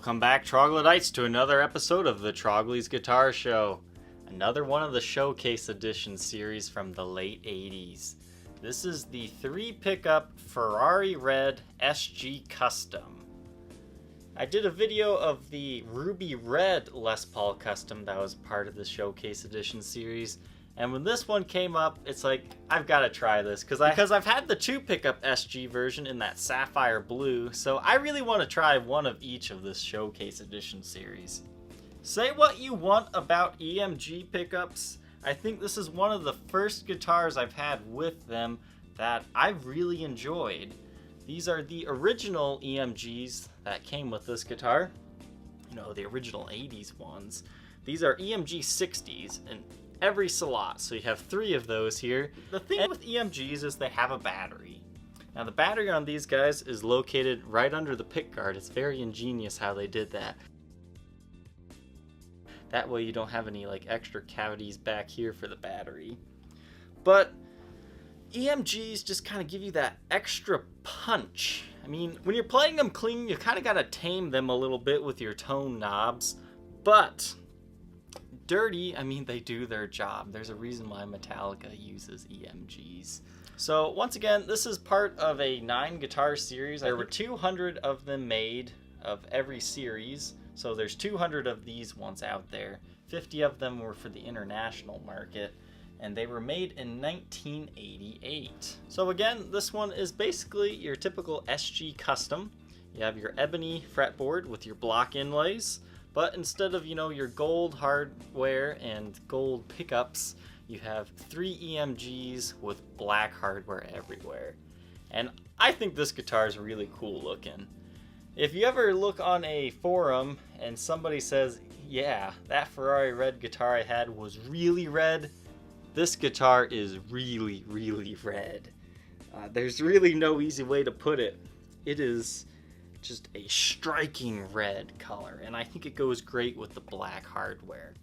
Welcome back, Troglodytes, to another episode of the Trogly's Guitar Show. Another one of the Showcase Edition series from the late 80s. This is the 3-pickup Ferrari Red SG Custom. I did a video of the Ruby Red Les Paul Custom that was part of the Showcase Edition series. And when this one came up, it's like, I've got to try this, because I've had the 2-pickup SG version in that sapphire blue, so I really want to try one of each of this Showcase Edition series. Say what you want about EMG pickups, I think this is one of the first guitars I've had with them that I've really enjoyed. These are the original EMGs that came with this guitar, you know, the original 80s ones. These are EMG 60s, and every slot, so you have 3 of those here. The thing with EMGs is they have a battery. Now the battery on these guys is located right under the pickguard. It's very ingenious how they did that. That way you don't have any like extra cavities back here for the battery. But EMGs just kind of give you that extra punch. I mean, when you're playing them clean, you kind of got to tame them a little bit with your tone knobs, but dirty, I mean, they do their job. There's a reason why Metallica uses EMGs. So once again, this is part of a 9 guitar series. There were 200 of them made of every series. So there's 200 of these ones out there. 50 of them were for the international market, and they were made in 1988. So again, this one is basically your typical SG Custom. You have your ebony fretboard with your block inlays. But instead of, you know, your gold hardware and gold pickups, you have 3 EMGs with black hardware everywhere. And I think this guitar is really cool looking. If you ever look on a forum and somebody says, yeah, that Ferrari Red guitar I had was really red, this guitar is really, really red. There's really no easy way to put it. It is just a striking red color, and I think it goes great with the black hardware.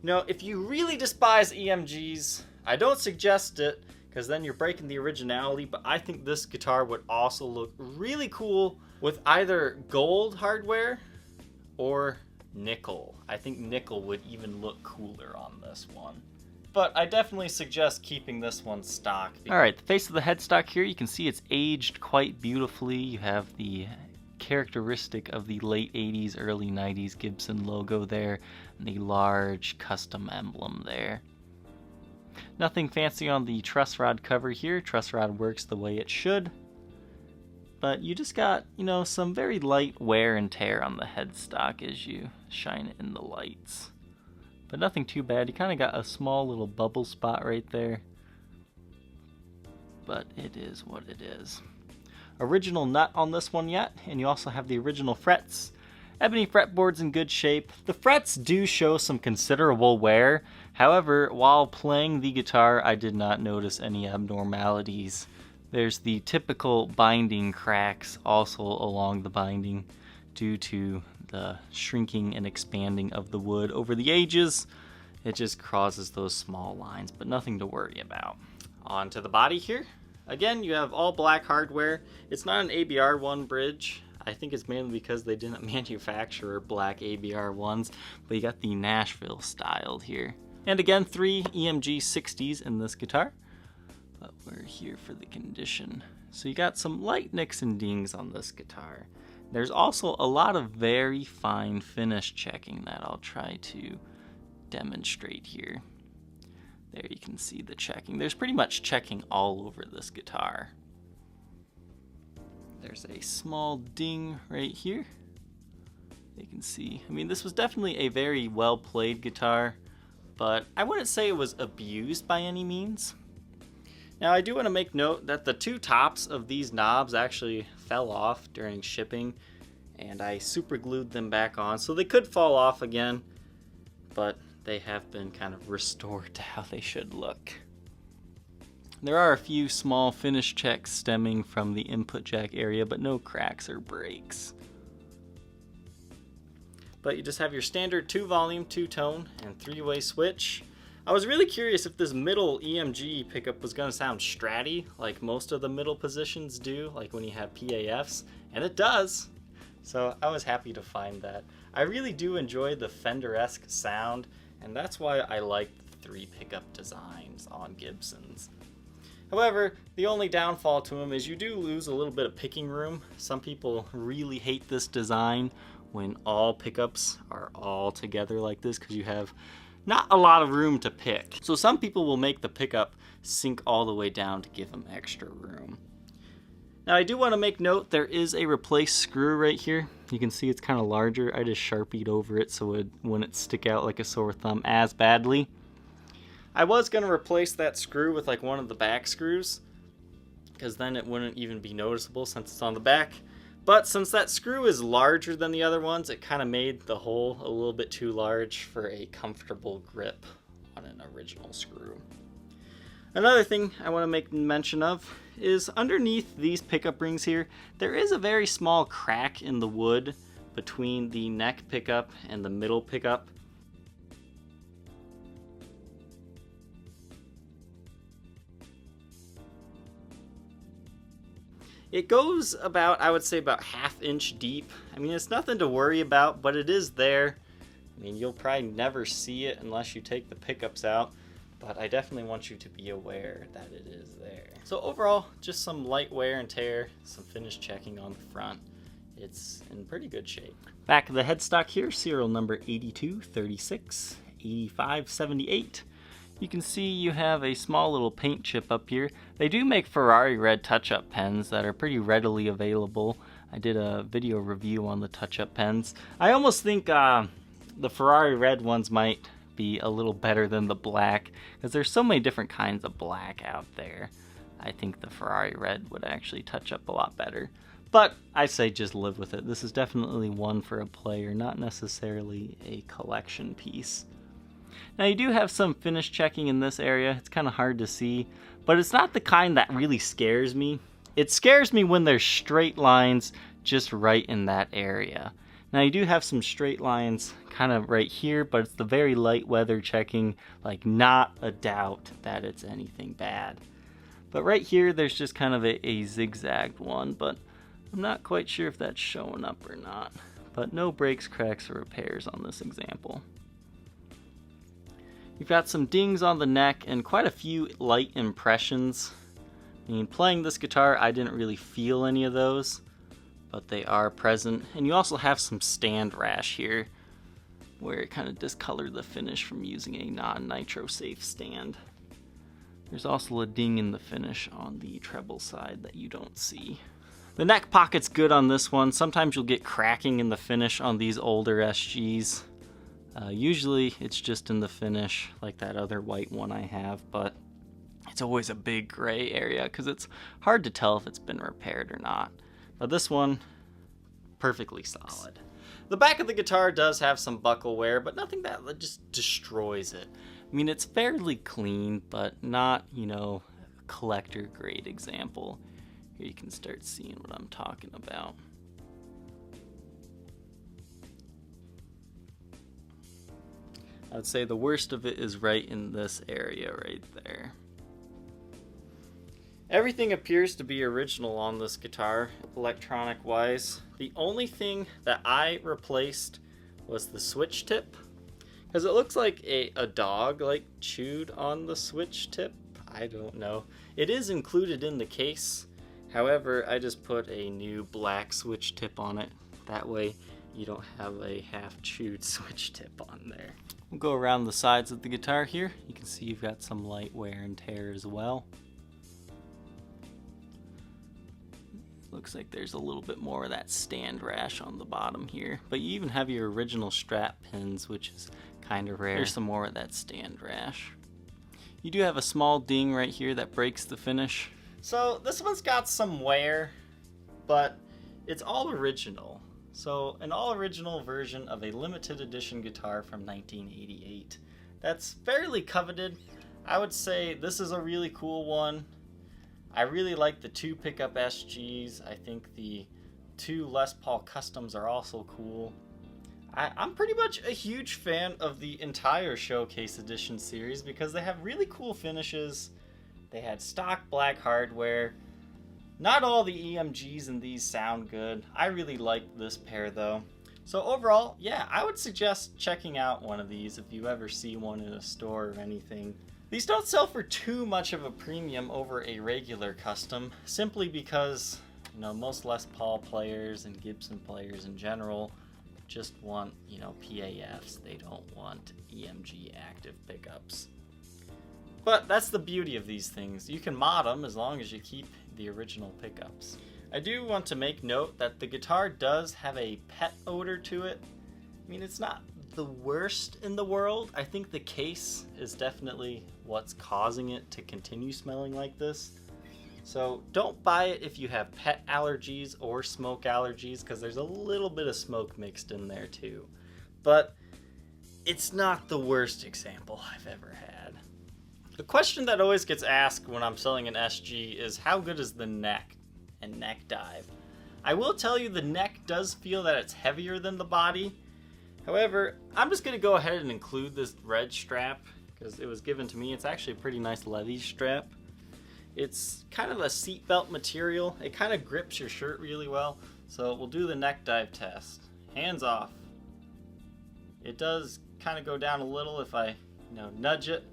You know, if you really despise EMGs, I don't suggest it, because then you're breaking the originality, but I think this guitar would also look really cool with either gold hardware or nickel. I think nickel would even look cooler on this one. But I definitely suggest keeping this one stock. Alright, the face of the headstock here, you can see it's aged quite beautifully. You have the characteristic of the late 80s, early 90s Gibson logo there, and the large custom emblem there. Nothing fancy on the truss rod cover here. Truss rod works the way it should. But you just got, you know, some very light wear and tear on the headstock as you shine it in the lights. But nothing too bad. You kind of got a small little bubble spot right there. But it is what it is. Original nut on this one yet, and you also have the original frets. Ebony fretboard's in good shape. The frets do show some considerable wear. However, while playing the guitar, I did not notice any abnormalities. There's the typical binding cracks also along the binding due to the shrinking and expanding of the wood over the ages. It just causes those small lines, but nothing to worry about. On to the body here. Again, you have all black hardware. It's not an ABR1 bridge. I think it's mainly because they didn't manufacture black ABR1s, but you got the Nashville styled here. And again, 3 EMG 60s in this guitar, but we're here for the condition. So you got some light nicks and dings on this guitar. There's also a lot of very fine finish checking that I'll try to demonstrate here. There you can see the checking. There's pretty much checking all over this guitar. There's a small ding right here. You can see, I mean, this was definitely a very well played guitar, but I wouldn't say it was abused by any means. Now I do want to make note that the 2 tops of these knobs actually fell off during shipping, and I super glued them back on, so they could fall off again, but they have been kind of restored to how they should look. There are a few small finish checks stemming from the input jack area, but no cracks or breaks. But you just have your standard 2-volume, 2-tone, and 3-way switch. I was really curious if this middle EMG pickup was going to sound stratty, like most of the middle positions do, like when you have PAFs, and it does. So I was happy to find that. I really do enjoy the Fender-esque sound, and that's why I like the 3 pickup designs on Gibsons. However, the only downfall to them is you do lose a little bit of picking room. Some people really hate this design when all pickups are all together like this because you have not a lot of room to pick. So some people will make the pickup sink all the way down to give them extra room. Now I do want to make note there is a replace screw right here. You can see it's kind of larger. I just Sharpied over it so it wouldn't stick out like a sore thumb as badly. I was going to replace that screw with like one of the back screws because then it wouldn't even be noticeable since it's on the back. But since that screw is larger than the other ones, it kind of made the hole a little bit too large for a comfortable grip on an original screw. Another thing I want to make mention of is underneath these pickup rings here, there is a very small crack in the wood between the neck pickup and the middle pickup. It goes about, I would say, about ½ inch deep. I mean, it's nothing to worry about, but it is there. I mean, you'll probably never see it unless you take the pickups out, but I definitely want you to be aware that it is there. So overall, just some light wear and tear, some finish checking on the front. It's in pretty good shape. Back of the headstock here, serial number 8236 8578. You can see you have a small little paint chip up here. They do make Ferrari red touch-up pens that are pretty readily available. I did a video review on the touch-up pens. I almost think the Ferrari red ones might be a little better than the black because there's so many different kinds of black out there. I think the Ferrari red would actually touch up a lot better. But I say just live with it. This is definitely one for a player, not necessarily a collection piece. Now you do have some finish checking in this area. It's kind of hard to see, but it's not the kind that really scares me. It scares me when there's straight lines just right in that area. Now you do have some straight lines kind of right here, but it's the very light weather checking, like not a doubt that it's anything bad. But right here there's just kind of a zigzagged one, but I'm not quite sure if that's showing up or not. But no breaks, cracks, or repairs on this example. You've got some dings on the neck and quite a few light impressions. I mean, playing this guitar, I didn't really feel any of those, but they are present. And you also have some stand rash here, where it kind of discolored the finish from using a non-nitro safe stand. There's also a ding in the finish on the treble side that you don't see. The neck pocket's good on this one. Sometimes you'll get cracking in the finish on these older SGs. Usually it's just in the finish like that other white one I have, but it's always a big gray area because it's hard to tell if it's been repaired or not. But this one, perfectly solid. The back of the guitar does have some buckle wear, but nothing that just destroys it. I mean, it's fairly clean, but not, you know, a collector grade example. Here you can start seeing what I'm talking about. I would say the worst of it is right in this area right there. Everything appears to be original on this guitar, electronic wise. The only thing that I replaced was the switch tip, because it looks like a dog like chewed on the switch tip. I don't know. It is included in the case. However, I just put a new black switch tip on it. That way you don't have a half chewed switch tip on there. We'll go around the sides of the guitar here. You can see you've got some light wear and tear as well. Looks like there's a little bit more of that stand rash on the bottom here. But you even have your original strap pins, which is kind of rare. There's some more of that stand rash. You do have a small ding right here that breaks the finish. So this one's got some wear, but it's all original. So an all-original version of a limited edition guitar from 1988. That's fairly coveted. I would say this is a really cool one. I really like the 2 pickup SGs. I think the 2 Les Paul Customs are also cool. I'm pretty much a huge fan of the entire Showcase Edition series because they have really cool finishes. They had stock black hardware. Not all the EMGs in these sound good. I really like this pair though. So overall, yeah, I would suggest checking out one of these if you ever see one in a store or anything. These don't sell for too much of a premium over a regular custom, simply because, you know, most Les Paul players and Gibson players in general just want, you know, PAFs. They don't want EMG active pickups. But that's the beauty of these things. You can mod them as long as you keep the original pickups. I do want to make note that the guitar does have a pet odor to it. I mean, it's not the worst in the world. I think the case is definitely what's causing it to continue smelling like this. So don't buy it if you have pet allergies or smoke allergies, because there's a little bit of smoke mixed in there too. But it's not the worst example I've ever had. The question that always gets asked when I'm selling an SG is how good is the neck and neck dive? I will tell you the neck does feel that it's heavier than the body. However, I'm just going to go ahead and include this red strap because it was given to me. It's actually a pretty nice Levy strap. It's kind of a seatbelt material. It kind of grips your shirt really well. So we'll do the neck dive test. Hands off. It does kind of go down a little if I, nudge it.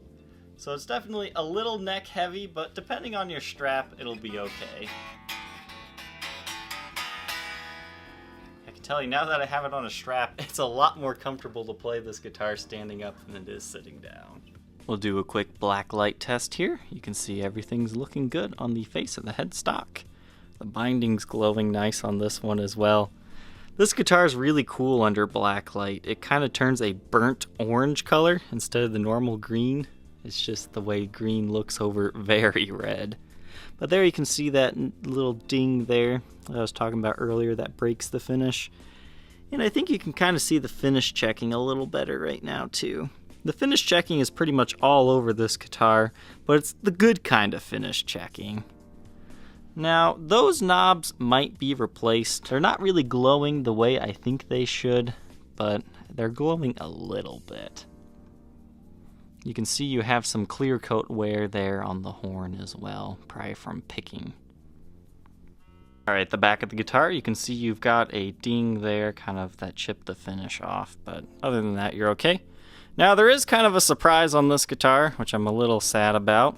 So it's definitely a little neck heavy, but depending on your strap, it'll be okay. I can tell you now that I have it on a strap, it's a lot more comfortable to play this guitar standing up than it is sitting down. We'll do a quick Blacklight test here. You can see everything's looking good on the face of the headstock. The binding's glowing nice on this one as well. This guitar is really cool under Blacklight. It kind of turns a burnt orange color instead of the normal green. It's just the way green looks over very red. But there you can see that little ding there that I was talking about earlier that breaks the finish. And I think you can kind of see the finish checking a little better right now too. The finish checking is pretty much all over this guitar, but it's the good kind of finish checking. Now, those knobs might be replaced. They're not really glowing the way I think they should, but they're glowing a little bit. You can see you have some clear coat wear there on the horn as well, probably from picking. Alright, the back of the guitar, you can see you've got a ding there, kind of that chipped the finish off, but other than that, you're okay. Now, there is kind of a surprise on this guitar, which I'm a little sad about,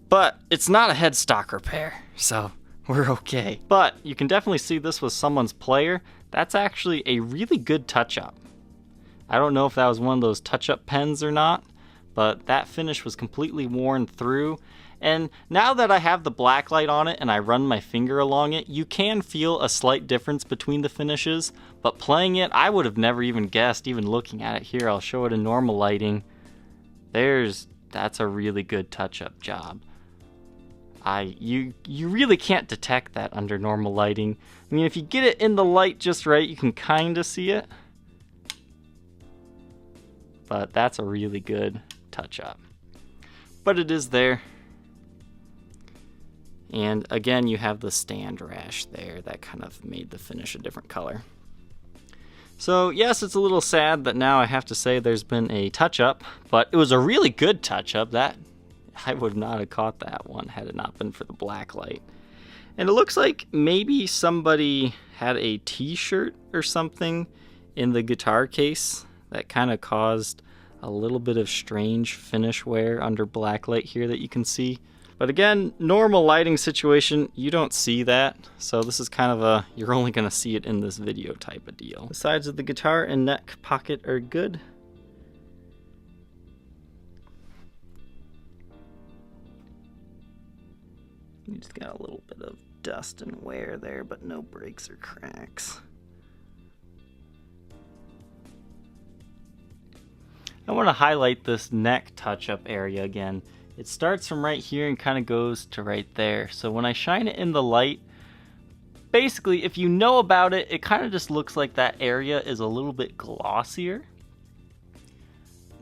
but it's not a headstock repair, so we're okay. But you can definitely see this was someone's player. That's actually a really good touch-up. I don't know if that was one of those touch-up pens or not, but that finish was completely worn through. And now that I have the Blacklight on it and I run my finger along it, you can feel a slight difference between the finishes, but playing it, I would have never even guessed, even looking at it here. I'll show it in normal lighting. That's a really good touch-up job. You really can't detect that under normal lighting. I mean, if you get it in the light just right, you can kind of see it. But that's a really good touch-up. But it is there. And again, you have the stand rash there that kind of made the finish a different color. So yes, it's a little sad that now I have to say there's been a touch-up, but it was a really good touch-up. That I would not have caught that one had it not been for the Blacklight. And it looks like maybe somebody had a t-shirt or something in the guitar case that kind of caused a little bit of strange finish wear under Blacklight here that you can see. But again, normal lighting situation, you don't see that. So this is kind of you're only going to see it in this video type of deal. The sides of the guitar and neck pocket are good. You just got a little bit of dust and wear there, but no breaks or cracks. I want to highlight this neck touch-up area again. It starts from right here and kind of goes to right there. So when I shine it in the light, basically if you know about it, it kind of just looks like that area is a little bit glossier.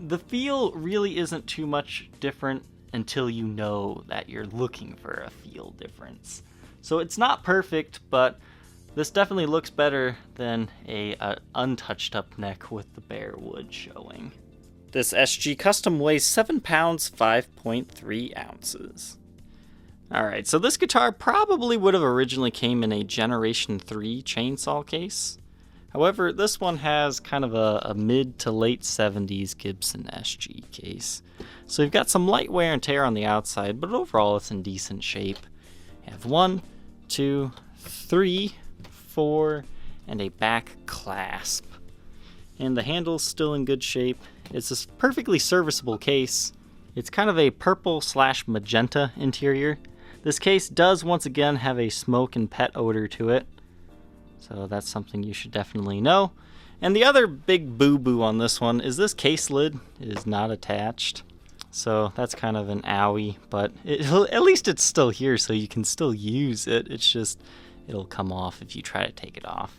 The feel really isn't too much different until you know that you're looking for a feel difference. So it's not perfect, but this definitely looks better than a untouched up neck with the bare wood showing. This SG Custom weighs 7 pounds, 5.3 ounces. Alright, so this guitar probably would have originally came in a Generation 3 chainsaw case. However, this one has kind of a mid to late 70s Gibson SG case. So you've got some light wear and tear on the outside, but overall it's in decent shape. You have 1, 2, 3, 4, and a back clasp. And the handle's still in good shape. It's a perfectly serviceable case. It's kind of a purple/magenta interior. This case does once again have a smoke and pet odor to it, so that's something you should definitely know. And the other big boo-boo on this one is this case lid is not attached, so that's kind of an owie, but at least it's still here so you can still use it. It's just, it'll come off if you try to take it off.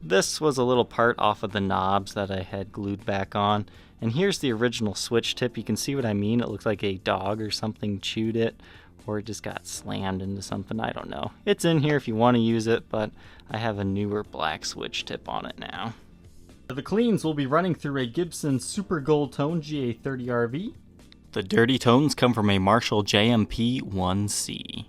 This was a little part off of the knobs that I had glued back on, and here's the original switch tip. You can see what I mean. It looks like a dog or something chewed it, or it just got slammed into something, I don't know. It's in here if you want to use it, but I have a newer black switch tip on it now. The cleans will be running through a Gibson Super Gold Tone GA30RV. The dirty tones come from a Marshall JMP 1C.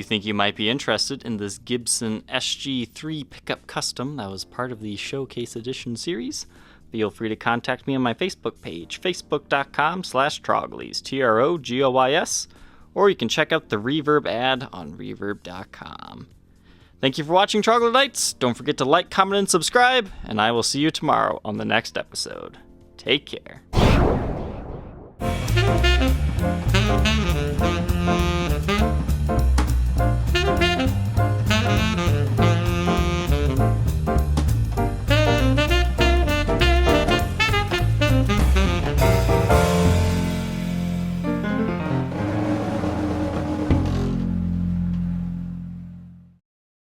Think you might be interested in this Gibson SG3 pickup custom that was part of the Showcase Edition series, feel free to contact me on my Facebook page, facebook.com/Troglys, Trogoys, or you can check out the Reverb ad on reverb.com. Thank you for watching Troglodytes. Don't forget to like, comment, and subscribe, and I will see you tomorrow on the next episode. Take care.